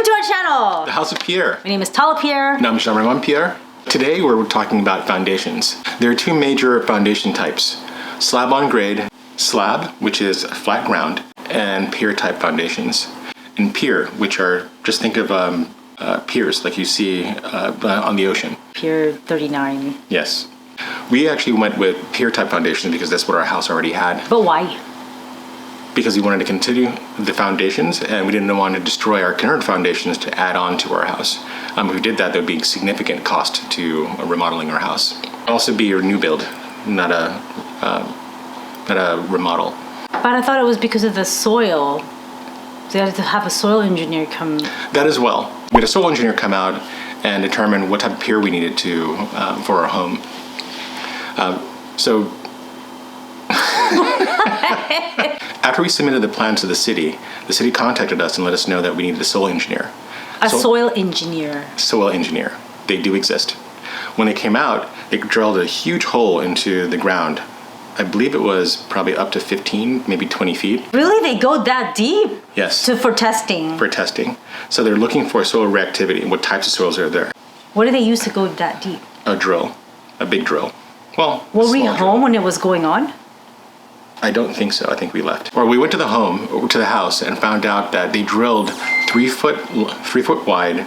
to our channel! The House of Pier. My name is Pier. And I'm Jean-Raymond Pier. Today we're talking about foundations. There are two major foundation types. Slab on grade, slab, which is flat ground, and pier type foundations. And pier, which are, just think of piers like you see on the ocean. Pier 39. Yes. We actually went with pier type foundations because that's what our house already had. But why? Because we wanted to continue the foundations and we didn't want to destroy our current foundations to add on to our house. If we did that, there would be significant cost to remodeling our house. Also be a new build, not a remodel. But I thought it was because of the soil. So you had to have a soil engineer come. That as well. We had a soil engineer come out and determine what type of pier we needed to for our home. After we submitted the plans to the city contacted us and let us know that we needed a soil engineer. Soil engineer. Soil engineer. They do exist. When they came out, they drilled a huge hole into the ground. I believe it was probably up to 15, maybe 20 feet. Really? They go that deep? Yes. For testing? For testing. So they're looking for soil reactivity and what types of soils are there. What did they use to go that deep? A drill. A big drill. Well, were we home when it was going on? I don't think so. I think we left. Or we went to the house, and found out that they drilled 3 foot wide,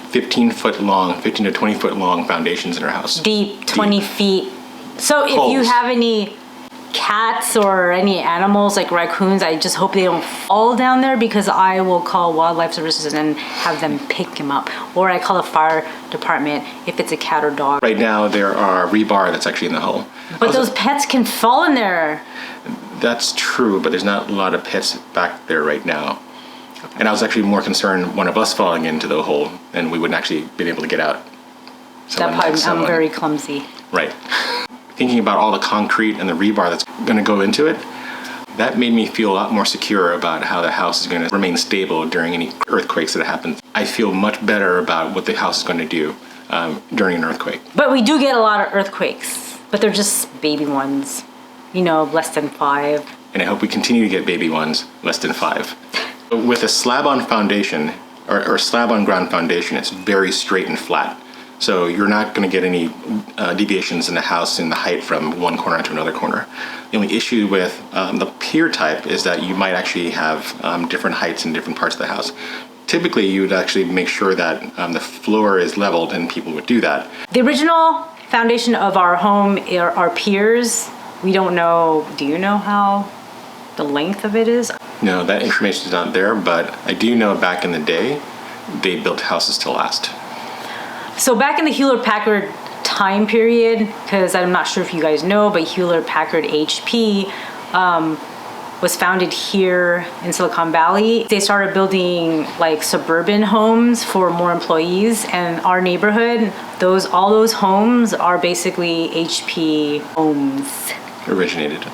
15 foot long, 15 to 20 foot long foundations in our house. Deep, 20 feet. So if Holes. you have any cats or any animals like raccoons, I just hope they don't fall down there, because I will call wildlife services and have them pick them up. Or I call the fire department if it's a cat or dog. Right now there are rebar that's actually in the hole. But those pets can fall in there. That's true, but there's not a lot of pets back there right now. Okay. And I was actually more concerned one of us falling into the hole and we wouldn't actually been able to get out. I'm very clumsy. Right. Thinking about all the concrete and the rebar that's going to go into it, that made me feel a lot more secure about how the house is going to remain stable during any earthquakes that happen. I feel much better about what the house is going to do during an earthquake. But we do get a lot of earthquakes, but they're just baby ones, less than 5. And I hope we continue to get baby ones less than 5. With a slab on foundation or slab on ground foundation, it's very straight and flat. So you're not going to get any deviations in the house in the height from one corner to another corner. The only issue with the pier type is that you might actually have different heights in different parts of the house. Typically, you would actually make sure that the floor is leveled, and people would do that. The original foundation of our home are piers. We don't know, do you know how the length of it is? No, that information is not there, but I do know back in the day, they built houses to last. So back in the Hewlett-Packard time period, because I'm not sure if you guys know, but Hewlett-Packard HP was founded here in Silicon Valley. They started building like suburban homes for more employees, and our neighborhood, all those homes are basically HP homes. Originated.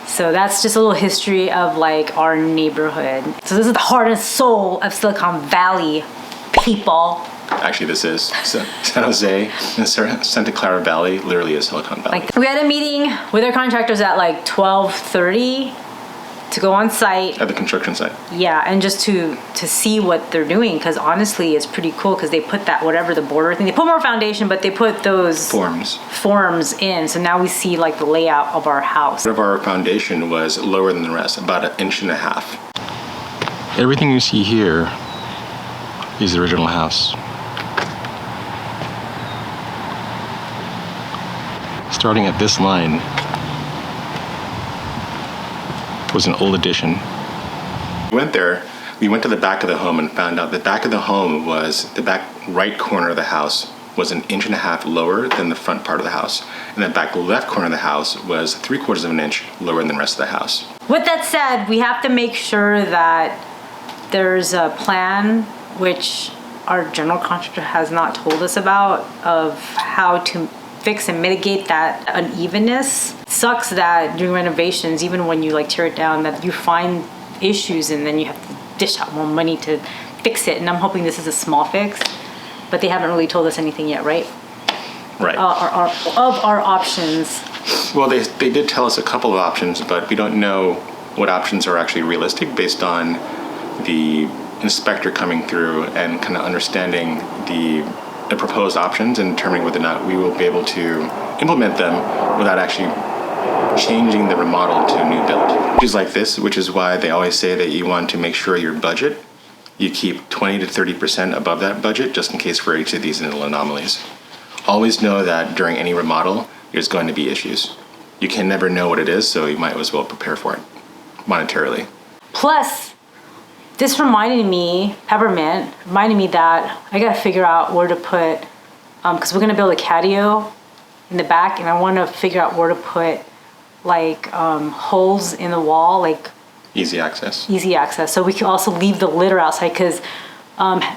So that's just a little history of like our neighborhood. So this is the heart and soul of Silicon Valley, people. Actually, this is San Jose and Santa Clara Valley literally is Silicon Valley. We had a meeting with our contractors at like 12:30 to go on site. At the construction site. Yeah, and just to see what they're doing, because honestly, it's pretty cool, because they put that, whatever the border thing, they put more foundation, but they put those forms in. So now we see like the layout of our house. Part of our foundation was lower than the rest, about 1.5 inches. Everything you see here is the original house. Starting at this line was an old addition. We went to the back of the home and found out the back of the home was, the back right corner of the house was 1.5 inches lower than the front part of the house. And the back left corner of the house was 3/4 of an inch lower than the rest of the house. With that said, we have to make sure that there's a plan, which our general contractor has not told us about, of how to fix and mitigate that unevenness. It sucks that during renovations, even when you like tear it down, that you find issues and then you have to dish out more money to fix it. And I'm hoping this is a small fix, but they haven't really told us anything yet, right? Right. Of our options. Well, they did tell us a couple of options, but we don't know what options are actually realistic based on the inspector coming through and kind of understanding the proposed options and determining whether or not we will be able to implement them without actually changing the remodel to a new build. Issues like this, which is why they always say that you want to make sure your budget, you keep 20 to 30% above that budget just in case for each of these little anomalies. Always know that during any remodel, there's going to be issues. You can never know what it is, so you might as well prepare for it monetarily. Plus, this peppermint reminded me that I gotta figure out where to put, because we're gonna build a catio in the back, and I want to figure out where to put like holes in the wall, like Easy access. easy access. So we can also leave the litter outside, because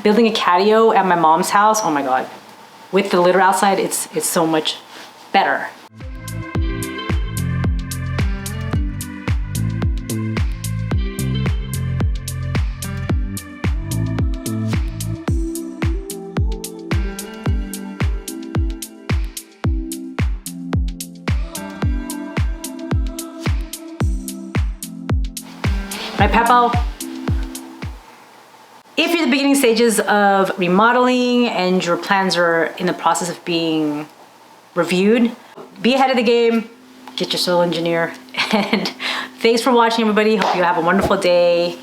building a catio at my mom's house, oh my God, with the litter outside, it's so much better. Right, Peppo? If you're in the beginning stages of remodeling and your plans are in the process of being reviewed, be ahead of the game, get your soil engineer. And thanks for watching, everybody. Hope you have a wonderful day.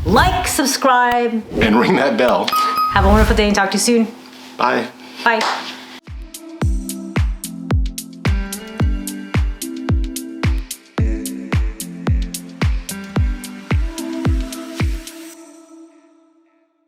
Like, subscribe, And ring that bell. have a wonderful day, and talk to you soon. Bye. Bye.